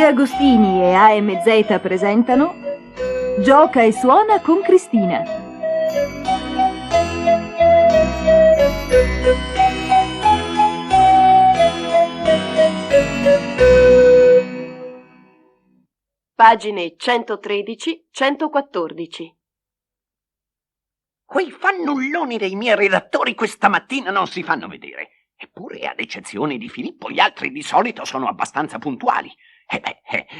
Agostini e AMZ presentano Gioca e suona con Cristina. Pagine 113-114. Quei fannulloni dei miei redattori questa mattina non si fanno vedere. Eppure, ad eccezione di Filippo, gli altri di solito sono abbastanza puntuali.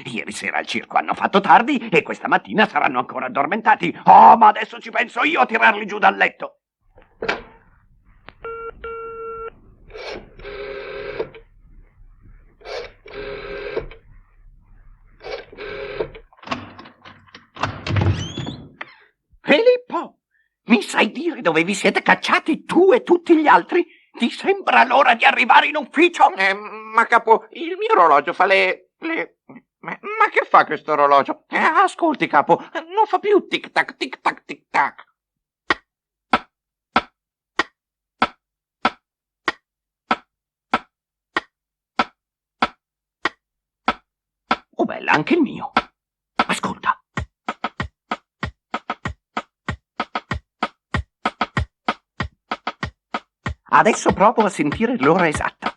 Ieri sera al circo hanno fatto tardi e questa mattina saranno ancora addormentati. Oh, ma adesso ci penso io a tirarli giù dal letto. Filippo, mi sai dire dove vi siete cacciati tu e tutti gli altri? Ti sembra l'ora di arrivare in ufficio? Ma capo, il mio orologio fa le... Ma che fa questo orologio? Ascolti, capo, non fa più tic-tac, tic-tac, tic-tac. Oh, bella, anche il mio. Ascolta. Adesso provo a sentire l'ora esatta.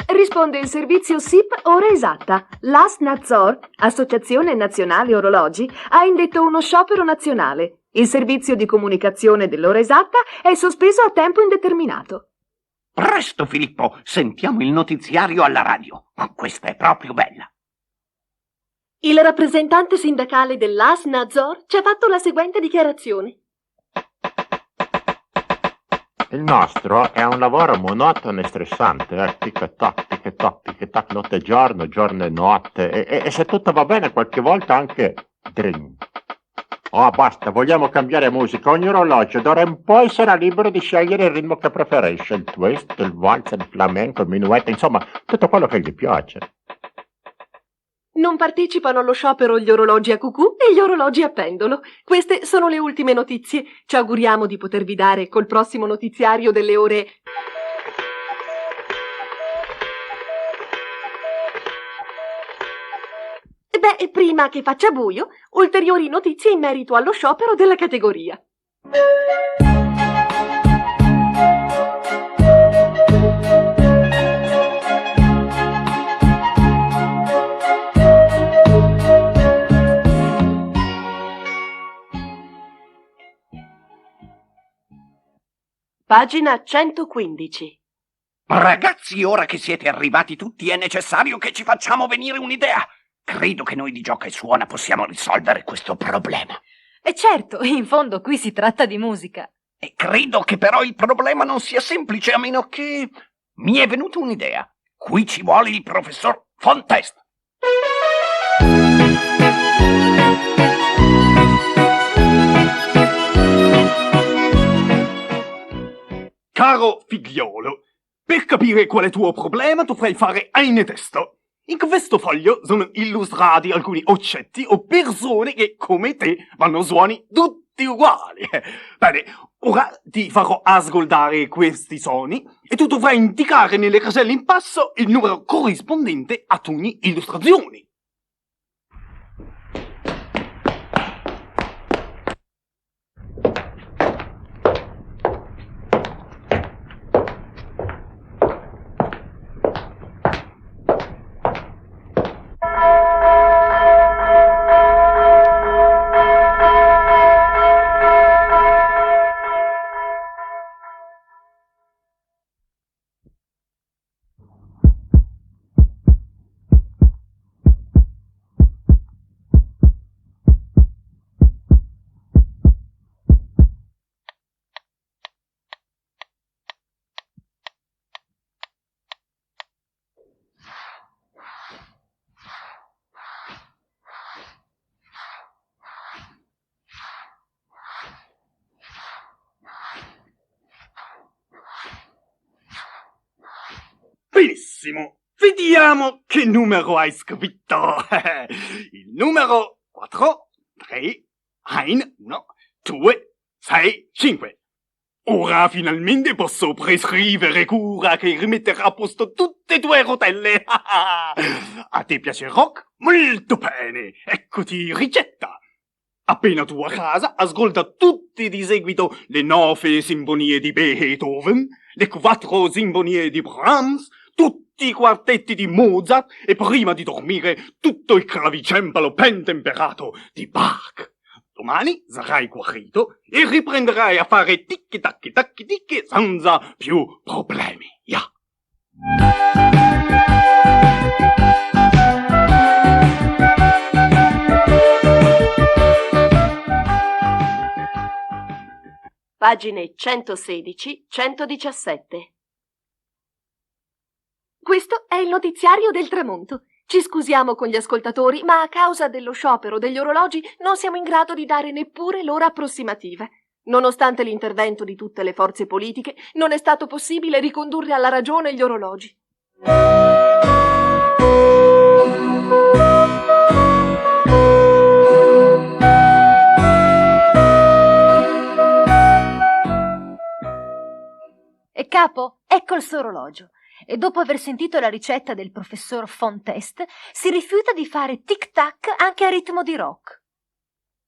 Risponde il servizio SIP ora esatta. L'ASNAZOR, Associazione Nazionale Orologi, ha indetto uno sciopero nazionale. Il servizio di comunicazione dell'ora esatta è sospeso a tempo indeterminato. Presto, Filippo, sentiamo il notiziario alla radio. Questa è proprio bella. Il rappresentante sindacale dell'ASNAZOR ci ha fatto la seguente dichiarazione. Il nostro è un lavoro monotono e stressante, tic-tac, tic-tac, tic-tac, notte e giorno e notte, e se tutto va bene qualche volta anche dring. Oh, basta, vogliamo cambiare musica, ogni orologio d'ora in poi sarà libero di scegliere il ritmo che preferisce, il twist, il waltz, il flamenco, il minuetto, insomma, tutto quello che gli piace. Non partecipano allo sciopero gli orologi a cucù e gli orologi a pendolo. Queste sono le ultime notizie. Ci auguriamo di potervi dare col prossimo notiziario delle ore... prima che faccia buio, ulteriori notizie in merito allo sciopero della categoria. Pagina 115. Ragazzi, ora che siete arrivati tutti è necessario che ci facciamo venire un'idea. Credo che noi di Gioca e Suona possiamo risolvere questo problema. E certo, in fondo qui si tratta di musica. E credo che però il problema non sia semplice, a meno che... Mi è venuta un'idea. Qui ci vuole il professor Fontest. Caro figliolo, per capire qual è il tuo problema dovrai fare ein testo. In questo foglio sono illustrati alcuni oggetti o persone che, come te, vanno suoni tutti uguali. Bene, ora ti farò ascoltare questi suoni e tu dovrai indicare nelle caselle in basso il numero corrispondente ad ogni illustrazione. Benissimo, vediamo che numero hai scritto. Il numero 4, 3, 1, 1, 2, 6, 5. Ora finalmente posso prescrivere cura che rimetterà a posto tutte e due rotelle. A te piace il rock? Molto bene. Eccoti ricetta. Appena tu a casa, ascolta tutti di seguito le 9 sinfonie di Beethoven, le 4 sinfonie di Brahms, tutti i quartetti di Mozart e prima di dormire tutto il clavicembalo ben temperato di Bach. Domani sarai guarito e riprenderai a fare ticchi senza più problemi. Yeah. Pagine 116-117. Questo è il notiziario del tramonto. Ci scusiamo con gli ascoltatori, ma a causa dello sciopero degli orologi non siamo in grado di dare neppure l'ora approssimativa. Nonostante l'intervento di tutte le forze politiche, non è stato possibile ricondurre alla ragione gli orologi. E capo, ecco il suo orologio. E dopo aver sentito la ricetta del professor Fontest, si rifiuta di fare tic-tac anche a ritmo di rock.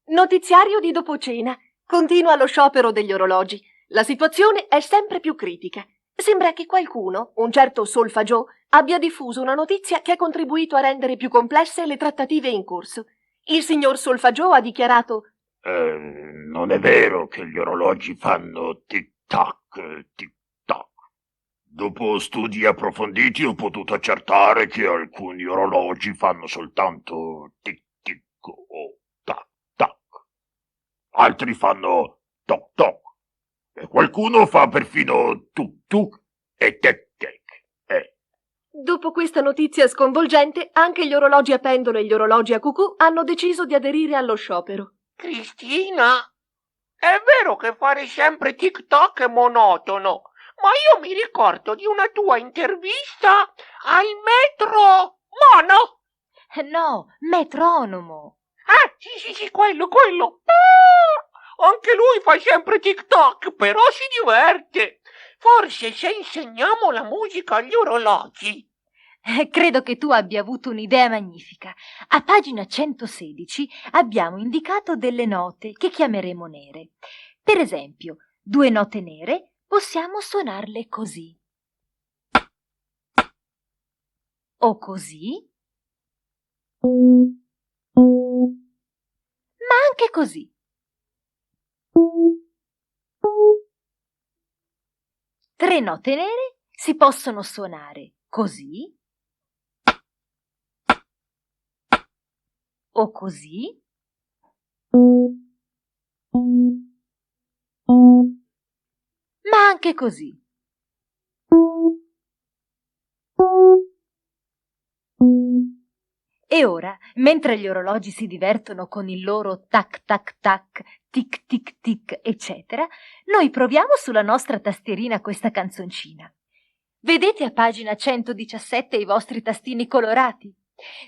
Notiziario di dopo cena. Continua lo sciopero degli orologi. La situazione è sempre più critica. Sembra che qualcuno, un certo Solfagiò, abbia diffuso una notizia che ha contribuito a rendere più complesse le trattative in corso. Il signor Solfagiò ha dichiarato: Non è vero che gli orologi fanno tic-tac, tic-tac. Dopo studi approfonditi ho potuto accertare che alcuni orologi fanno soltanto tic-tic o tac-tac. Altri fanno toc-toc. E qualcuno fa perfino tuk-tuk e tec-tec. Dopo questa notizia sconvolgente, anche gli orologi a pendolo e gli orologi a cucù hanno deciso di aderire allo sciopero. Cristina, è vero che fare sempre tic-tac è monotono, ma io mi ricordo di una tua intervista al metro mono. No, metronomo. Sì, quello. Anche lui fa sempre tic-tac, però si diverte. Forse se insegniamo la musica agli orologi. Credo che tu abbia avuto un'idea magnifica. A pagina 116 abbiamo indicato delle note che chiameremo nere. Per esempio, 2 note nere possiamo suonarle così. O così. Ma anche così. Tre note nere si possono suonare così. O così. Ma anche così. E ora, mentre gli orologi si divertono con il loro tac tac tac, tic tic tic, eccetera, noi proviamo sulla nostra tastierina questa canzoncina. Vedete a pagina 117 i vostri tastini colorati?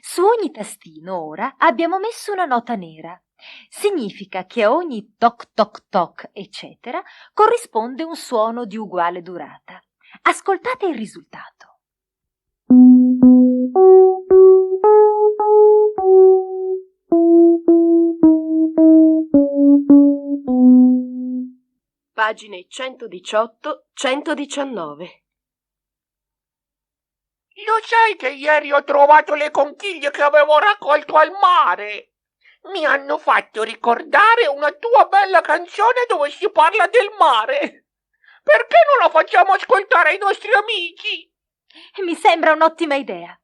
Su ogni tastino ora abbiamo messo una nota nera. Significa che a ogni toc toc toc, eccetera, corrisponde un suono di uguale durata. Ascoltate il risultato. Pagine 118-119. Lo sai che ieri ho trovato le conchiglie che avevo raccolto al mare? Mi hanno fatto ricordare una tua bella canzone dove si parla del mare. Perché non la facciamo ascoltare ai nostri amici? Mi sembra un'ottima idea.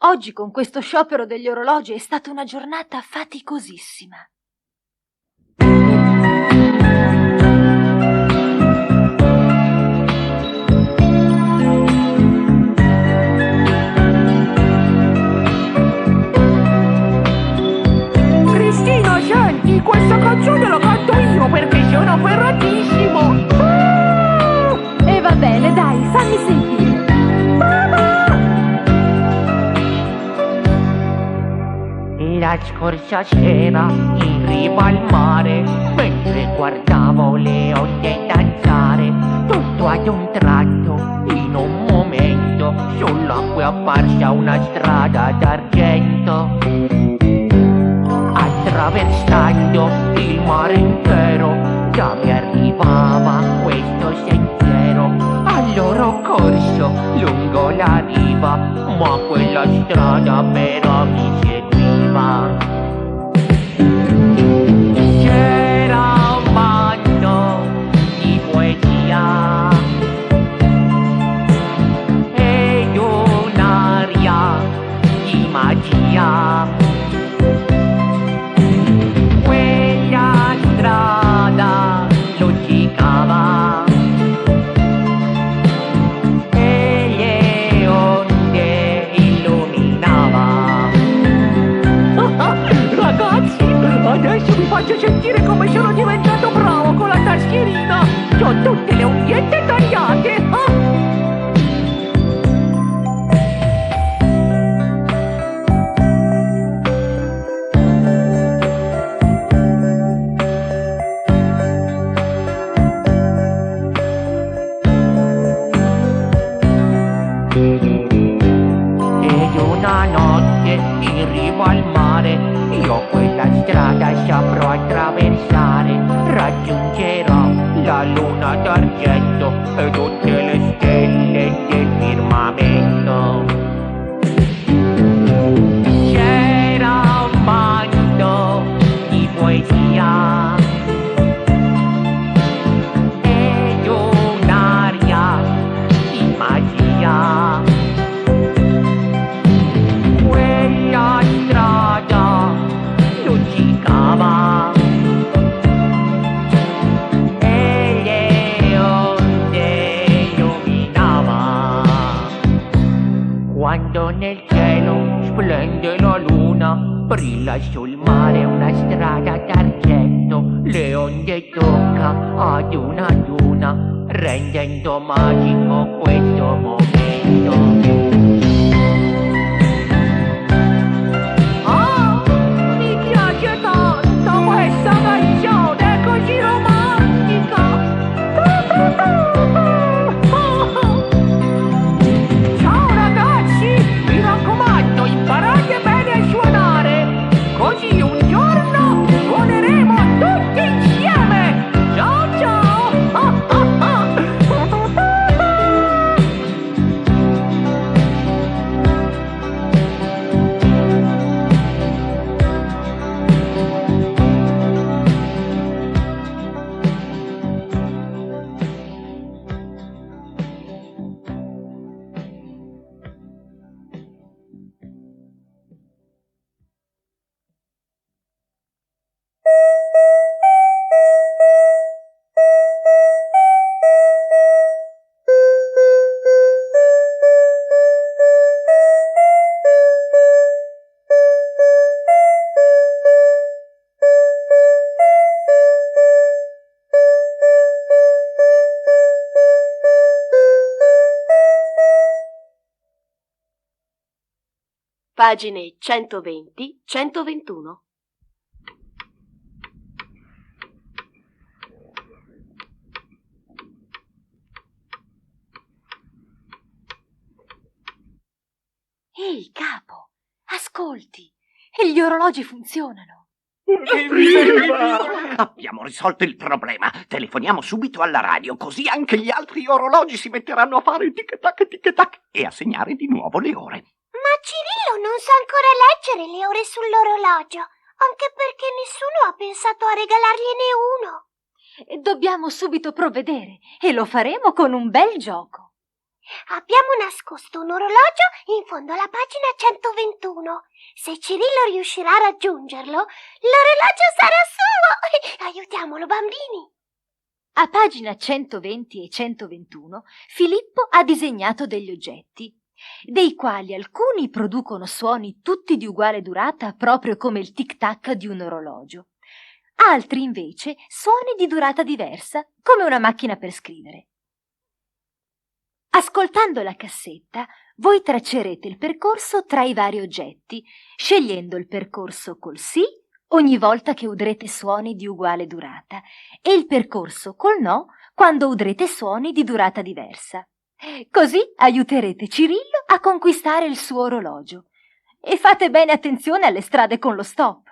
Oggi con questo sciopero degli orologi è stata una giornata faticosissima. Cristina, senti, questa canzone la canto io perché sono afferratissimo. E va bene, dai, fammi sentire. Era la scorsa sera in riva al mare, mentre guardavo le onde danzare, tutto ad un tratto, in un momento, sull'acqua è apparsa una strada d'argento. Attraversando il mare intero, già mi arrivava questo sentiero. Allora ho corso lungo la riva, ma quella strada però mi seguiva. C'era un manto di poesia ed un'aria di magia. Quella strada luccicava e le onde illuminava. Ragazzi, adesso vi faccio sentire come sono diventato bravo con la tastierina. C'ho tutte le unghiette tagliate. In riva al mare, io quella strada saprò attraversare. Raggiungerò la luna d'argento e tutte le stelle del firmamento. C'era un manto di poesia ed un'aria di magia. La strada luccicava e le onde illuminava. Quando nel cielo splende la luna, brilla sul mare una strada d'argento. Le onde tocca ad una, rendendo magico questo momento. Questa canzone è così romantica. Ciao ragazzi, mi raccomando, imparate bene a suonare, così un giorno suoneremo tutti insieme. Ciao ciao. Pagine 120-121. Ehi, capo, ascolti, e gli orologi funzionano. Abbiamo risolto il problema. Telefoniamo subito alla radio, così anche gli altri orologi si metteranno a fare tic-tac e a segnare di nuovo le ore. Ma Cirillo non sa ancora leggere le ore sull'orologio, anche perché nessuno ha pensato a regalargliene uno. Dobbiamo subito provvedere e lo faremo con un bel gioco. Abbiamo nascosto un orologio in fondo alla pagina 121. Se Cirillo riuscirà a raggiungerlo, l'orologio sarà suo. Aiutiamolo, bambini. A pagina 120 e 121, Filippo ha disegnato degli oggetti, dei quali alcuni producono suoni tutti di uguale durata, proprio come il tic-tac di un orologio. Altri, invece, suoni di durata diversa, come una macchina per scrivere. Ascoltando la cassetta, voi traccerete il percorso tra i vari oggetti, scegliendo il percorso col sì ogni volta che udrete suoni di uguale durata e il percorso col no quando udrete suoni di durata diversa. Così aiuterete Cirillo a conquistare il suo orologio. E fate bene attenzione alle strade con lo stop.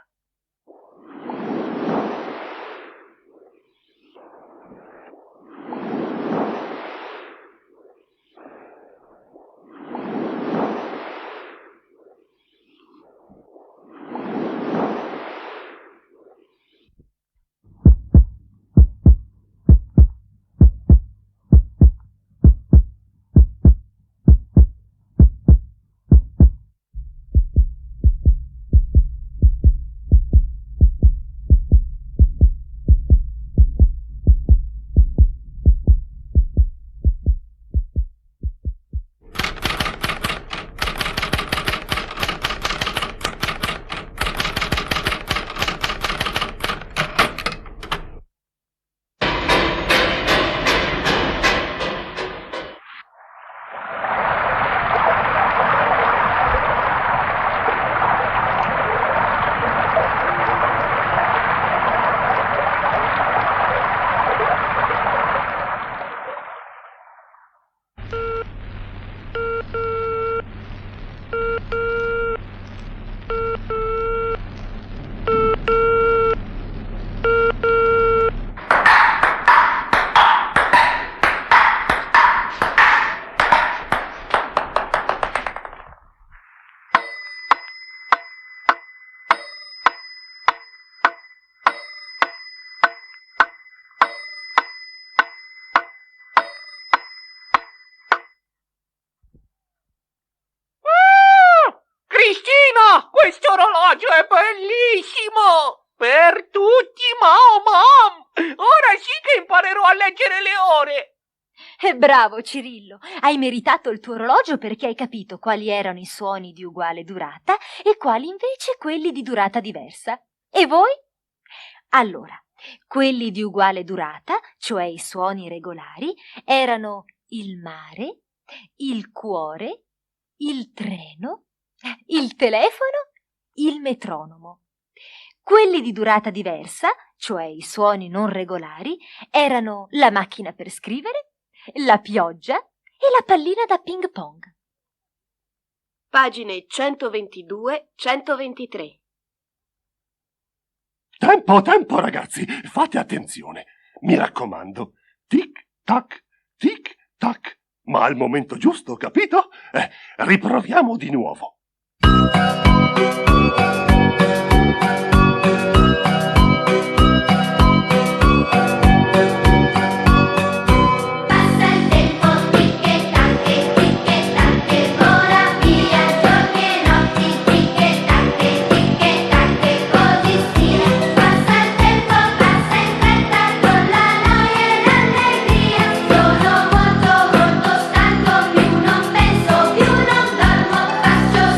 Questo orologio è bellissimo! Per tutti, Mam! Ora sì che imparerò a leggere le ore! Bravo, Cirillo! Hai meritato il tuo orologio perché hai capito quali erano i suoni di uguale durata e quali invece quelli di durata diversa. E voi? Allora, quelli di uguale durata, cioè i suoni regolari, erano il mare, il cuore, il treno, il telefono, il metronomo. Quelli di durata diversa, cioè i suoni non regolari, erano la macchina per scrivere, la pioggia e la pallina da ping pong. Pagine 122-123. Tempo, ragazzi, fate attenzione. Mi raccomando, tic tac, ma al momento giusto, capito? Riproviamo di nuovo. Faccio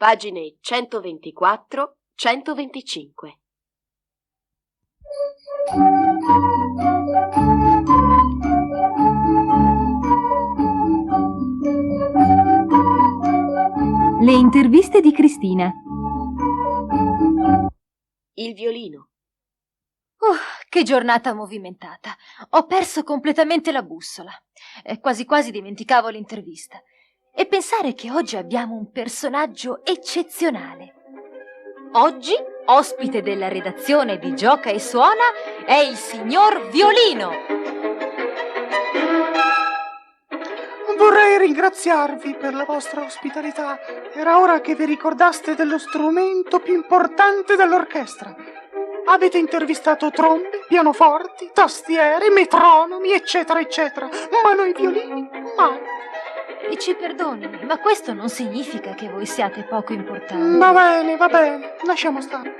Pagine 124-125. Le interviste di Cristina. Il violino. Che giornata movimentata. Ho perso completamente la bussola. Quasi quasi dimenticavo l'intervista. E pensare che oggi abbiamo un personaggio eccezionale. Oggi, ospite della redazione di Gioca e Suona, è il signor Violino. Vorrei ringraziarvi per la vostra ospitalità. Era ora che vi ricordaste dello strumento più importante dell'orchestra. Avete intervistato trombe, pianoforti, tastiere, metronomi, eccetera, eccetera. Ma noi violini, mai. E ci perdoni, ma questo non significa che voi siate poco importanti. Va bene, lasciamo stare.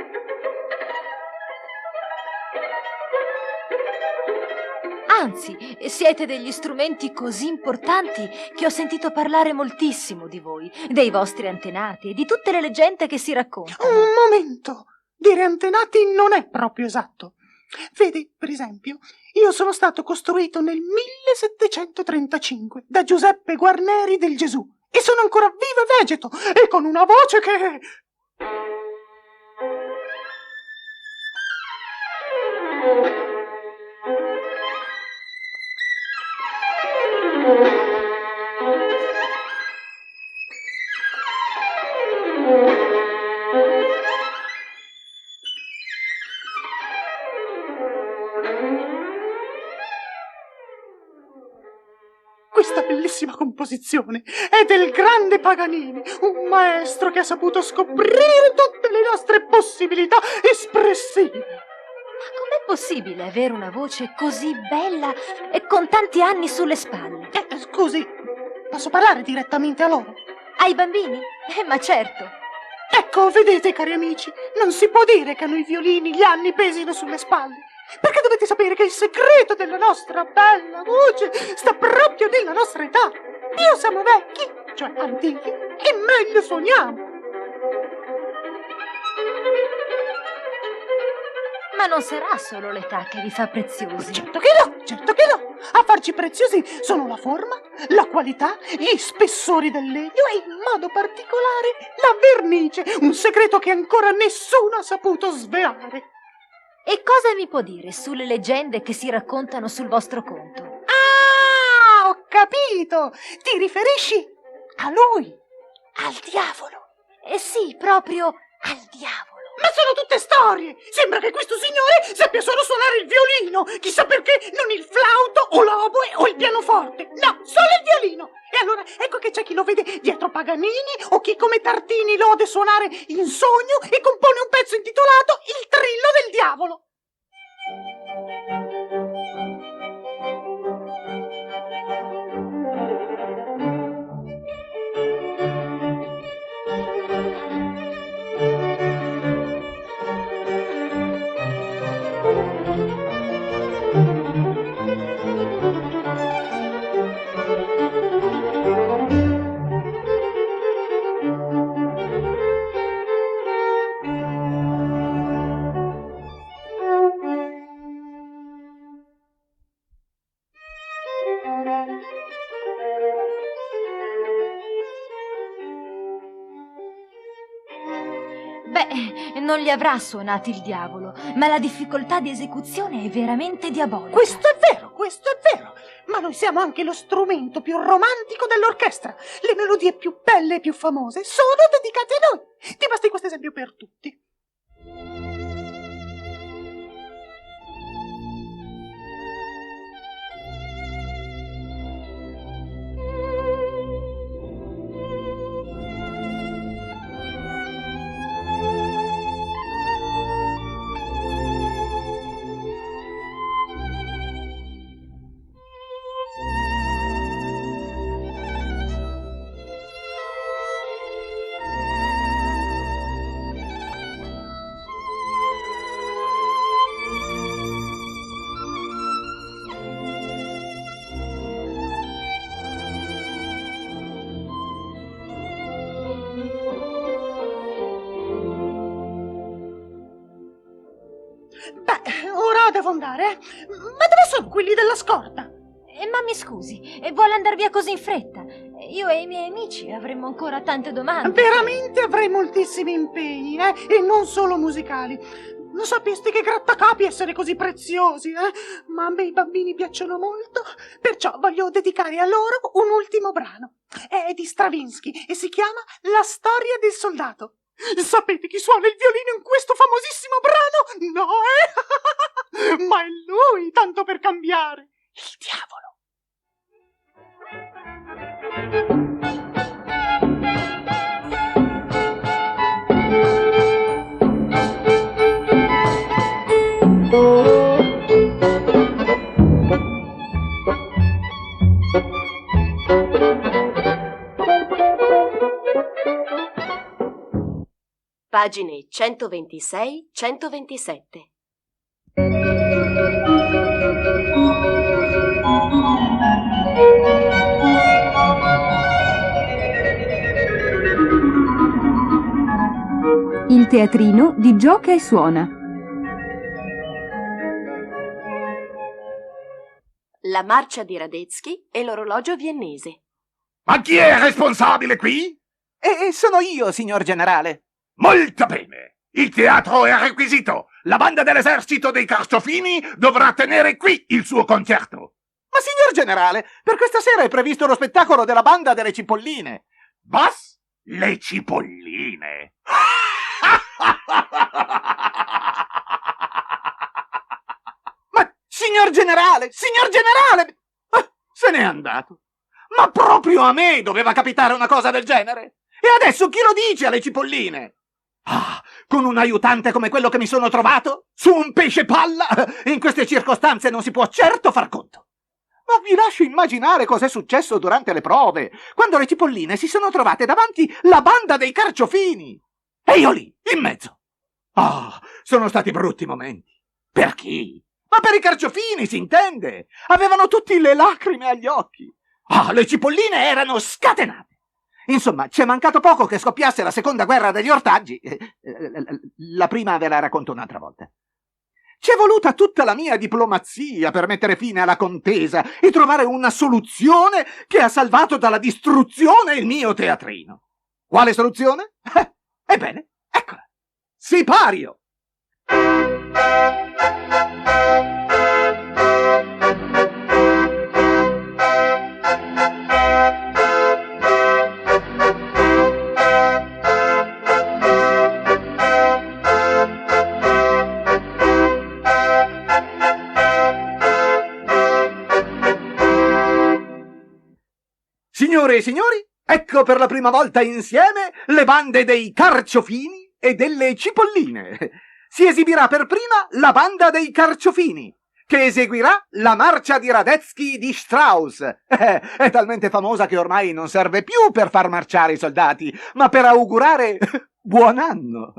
Anzi, siete degli strumenti così importanti che ho sentito parlare moltissimo di voi, dei vostri antenati e di tutte le leggende che si raccontano. Un momento! Dire antenati non è proprio esatto. Vedi, per esempio, io sono stato costruito nel 1735 da Giuseppe Guarneri del Gesù e sono ancora vivo e vegeto e con una voce che... Questa bellissima composizione è del grande Paganini, un maestro che ha saputo scoprire tutte le nostre possibilità espressive. Ma com'è possibile avere una voce così bella e con tanti anni sulle spalle? Scusi, posso parlare direttamente a loro? Ai bambini? Ma certo. Ecco, vedete, cari amici, non si può dire che a noi violini gli anni pesino sulle spalle. Perché dovete sapere che il segreto della nostra bella voce sta proprio nella nostra età. Più siamo vecchi, cioè antichi, e meglio suoniamo. Ma non sarà solo l'età che vi fa preziosi. Certo che no. A farci preziosi sono la forma, la qualità, gli spessori del legno e in modo particolare la vernice, un segreto che ancora nessuno ha saputo svelare. E cosa mi può dire sulle leggende che si raccontano sul vostro conto? Ah, ho capito! Ti riferisci a lui, al diavolo. Sì, proprio al diavolo. Ma sono tutte storie! Sembra che questo signore sappia solo suonare il violino! Chissà perché non il flauto o l'oboe o il pianoforte! No, solo il violino! E allora ecco che c'è chi lo vede dietro Paganini o chi come Tartini lo ode suonare in sogno e compone un pezzo intitolato Il Trillo del Diavolo! Non li avrà suonati il diavolo, ma la difficoltà di esecuzione è veramente diabolica. Questo è vero, ma noi siamo anche lo strumento più romantico dell'orchestra. Le melodie più belle e più famose sono dedicate a noi. Ti basti questo esempio per tutti. Beh, ora devo andare. Ma dove sono quelli della scorta? Ma mi scusi, vuole andare via così in fretta? Io e i miei amici avremmo ancora tante domande. Veramente avrei moltissimi impegni, e non solo musicali. Non sapesti che grattacapi essere così preziosi, Ma a me i bambini piacciono molto, perciò voglio dedicare a loro un ultimo brano. È di Stravinsky e si chiama La storia del soldato. Sapete chi suona il violino in questo famosissimo brano? No, Ma è lui, tanto per cambiare. Il diavolo. Pagine 126-127. Il teatrino di Gioca e Suona. La marcia di Radetzky e l'orologio viennese. Ma chi è responsabile qui? Sono io, signor generale. Molto bene. Il teatro è requisito. La banda dell'esercito dei Carciofini dovrà tenere qui il suo concerto. Ma signor generale, per questa sera è previsto lo spettacolo della banda delle Cipolline. Bas? Le Cipolline? Ma signor generale, se n'è andato. Ma proprio a me doveva capitare una cosa del genere. E adesso chi lo dice alle Cipolline? Ah, con un aiutante come quello che mi sono trovato? Su un pesce palla? In queste circostanze non si può certo far conto. Ma vi lascio immaginare cos'è successo durante le prove, quando le Cipolline si sono trovate davanti la banda dei Carciofini. E io lì, in mezzo. Ah, sono stati brutti momenti. Per chi? Ma per i Carciofini, si intende. Avevano tutti le lacrime agli occhi. Ah, le Cipolline erano scatenate. Insomma, ci è mancato poco che scoppiasse la seconda guerra degli ortaggi. La prima ve la racconto un'altra volta. Ci è voluta tutta la mia diplomazia per mettere fine alla contesa e trovare una soluzione che ha salvato dalla distruzione il mio teatrino. Quale soluzione? Ebbene, eccola. Sipario! Signore e signori, ecco per la prima volta insieme le bande dei Carciofini e delle Cipolline. Si esibirà per prima la banda dei Carciofini, che eseguirà la marcia di Radetzky di Strauss. È talmente famosa che ormai non serve più per far marciare i soldati, ma per augurare buon anno.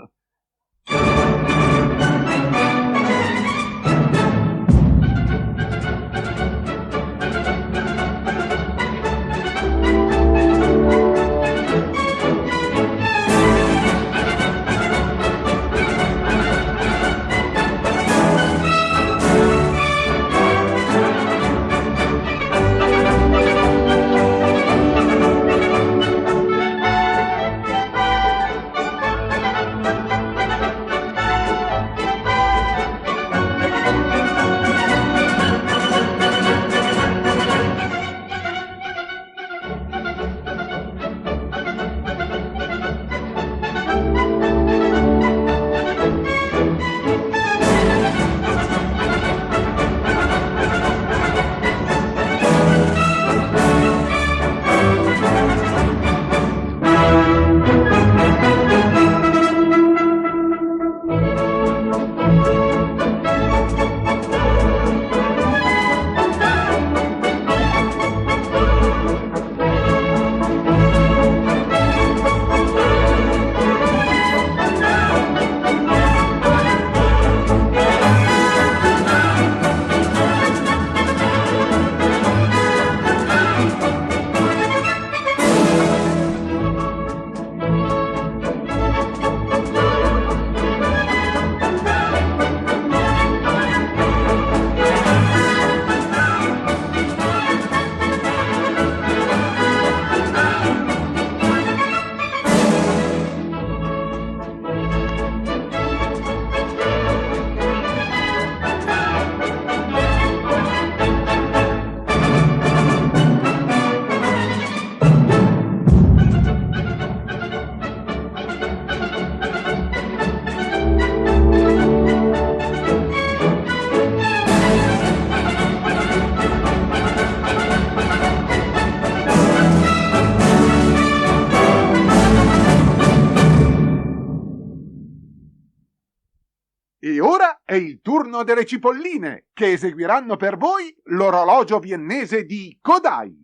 è il turno delle cipolline, che eseguiranno per voi l'orologio viennese di Kodai.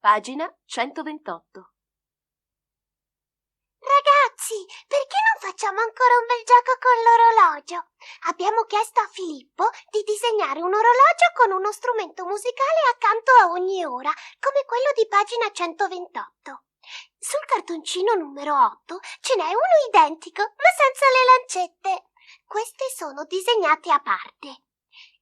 Pagina 128. Ragazzi, perché non facciamo ancora un bel gioco con l'orologio? Abbiamo chiesto a Filippo di disegnare un orologio con uno strumento musicale accanto a ogni ora, come quello di pagina 128. Sul cartoncino numero 8 ce n'è uno identico, ma senza le lancette. Queste sono disegnate a parte.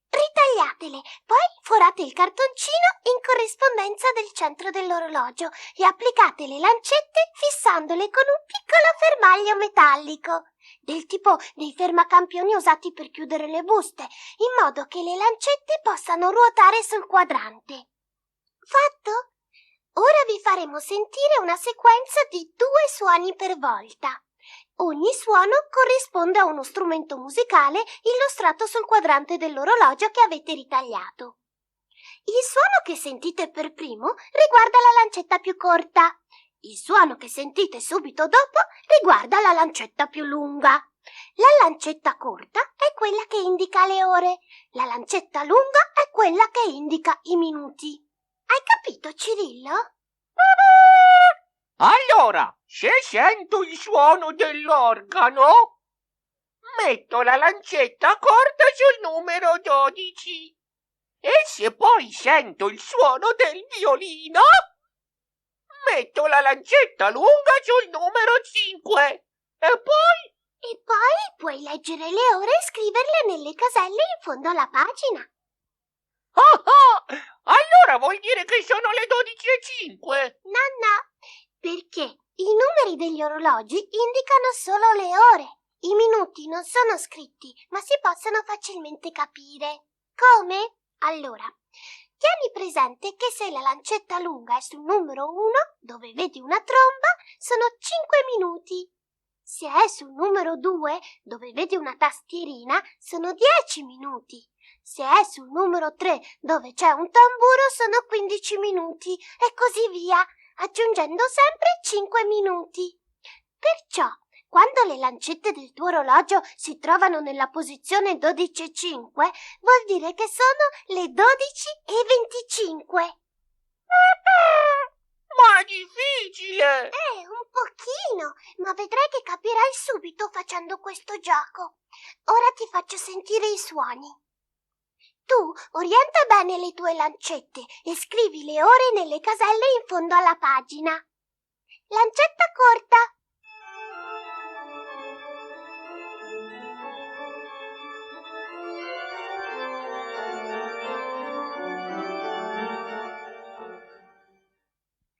Ritagliatele, poi forate il cartoncino in corrispondenza del centro dell'orologio e applicate le lancette fissandole con un piccolo fermaglio metallico, del tipo dei fermacampioni usati per chiudere le buste, in modo che le lancette possano ruotare sul quadrante. Fatto? Ora vi faremo sentire una sequenza di 2 suoni per volta. Ogni suono corrisponde a uno strumento musicale illustrato sul quadrante dell'orologio che avete ritagliato. Il suono che sentite per primo riguarda la lancetta più corta. Il suono che sentite subito dopo riguarda la lancetta più lunga. La lancetta corta è quella che indica le ore. La lancetta lunga è quella che indica i minuti. Hai capito, Cirillo? Allora, se sento il suono dell'organo, metto la lancetta corta sul numero 12. E se poi sento il suono del violino, metto la lancetta lunga sul numero 5. E poi puoi leggere le ore e scriverle nelle caselle in fondo alla pagina. Allora vuol dire che sono le 12:05? No, perché i numeri degli orologi indicano solo le ore. I minuti non sono scritti, ma si possono facilmente capire. Come? Allora, tieni presente che se la lancetta lunga è sul numero 1, dove vedi una tromba, sono 5 minuti. Se è sul numero 2, dove vedi una tastierina, sono 10 minuti. Se è sul numero 3, dove c'è un tamburo, sono 15 minuti, e così via, aggiungendo sempre 5 minuti. Perciò, Quando le lancette del tuo orologio si trovano nella posizione 12:05, vuol dire che sono le 12:25. Ma è difficile! Un pochino, ma vedrai che capirai subito facendo questo gioco. Ora ti faccio sentire i suoni. Tu orienta bene le tue lancette e scrivi le ore nelle caselle in fondo alla pagina. Lancetta corta.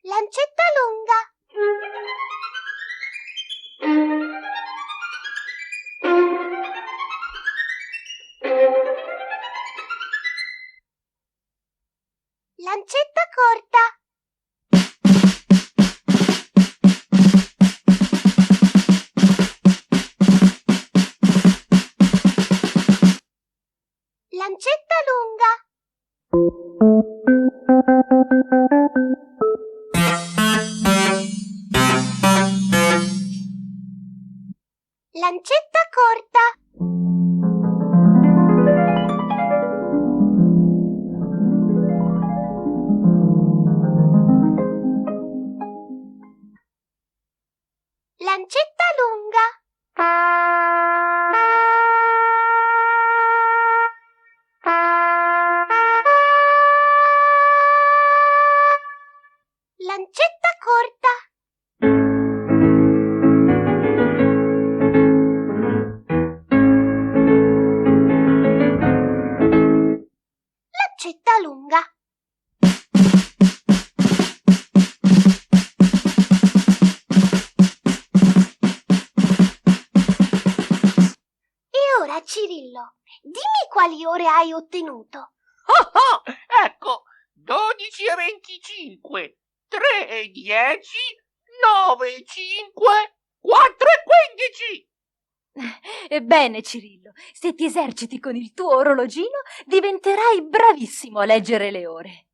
Lancetta lunga. Lancetta corta. Lancetta lunga. Lancetta corta. Lancetta lunga. Lancetta corta. Lancetta lunga. E ora, Cirillo, dimmi quali ore hai ottenuto. Ecco, 12:25, 3:10, 9:05, 4:15. Ebbene, Cirillo, se ti eserciti con il tuo orologino, diventerai bravissimo a leggere le ore.